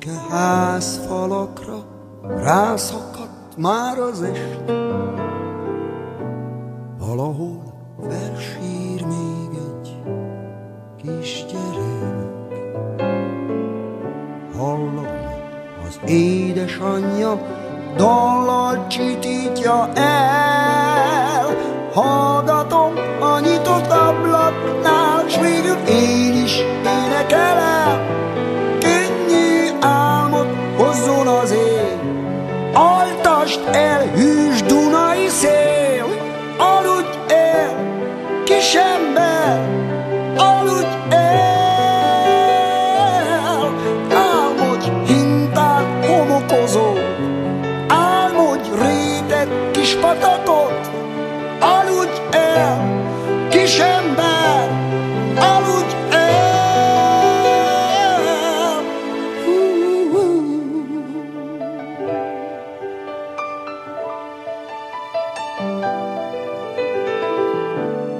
szürke házfalakra rászakadt már az est. Valahol versír még egy kisgyerek. Hallom, az édesanyja dallal csitítja el. Hallgatom a nyitott ablaknál, s végül én is énekelem. Könnyű álmot hozzon az ég, altasd el, hűs dunai szél. Aludj el, kisember, aludj el. Álmodj hintát homokozó, álmodj réteg kis patakot. Aludj el, kisember, aludj el.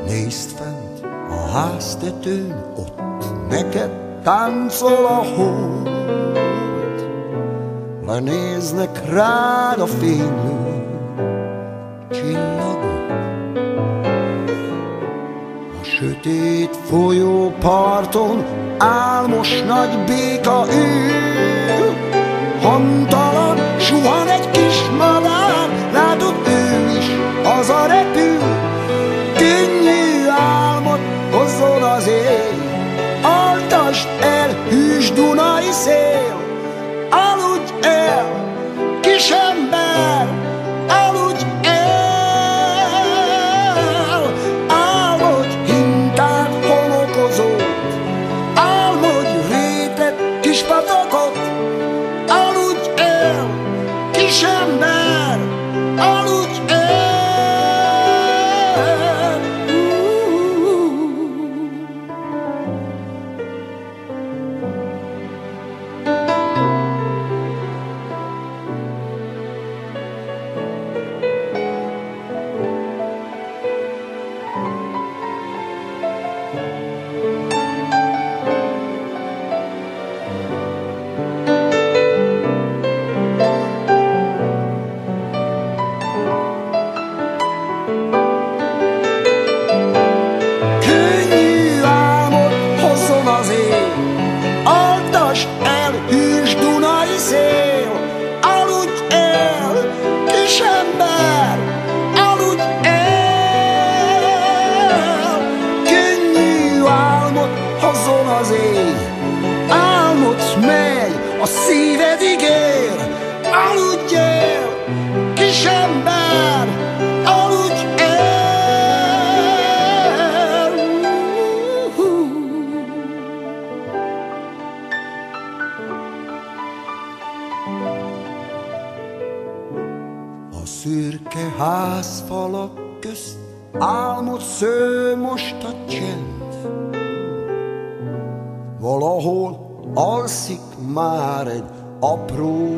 Nézd fent a háztetőn, ott neked táncol a hold. Lenéznek rád a fénylő csillagok. A sötét folyóparton álmos nagy béka ül. Hontalan suhan egy kis madár, látod, ő is hazarepül. Könnyű álmot hozzon az ég, altasd el, hűs dunai szél. Aludj el, kisember, aludj el. Álmodj hintát homokozót, álmodj réteg kis patakot. Aludj el, kisember, aludj el. Altasd el, hűs dunai szél. Aludj el, kisember, aludj el. Könnyű álmot hozzon az ég, álmodsz, mely a szívedig ér. Aludj el, kisember, aludj el. A szürke házfalak közt álmot sző most a csend. Valahol alszik már egy apró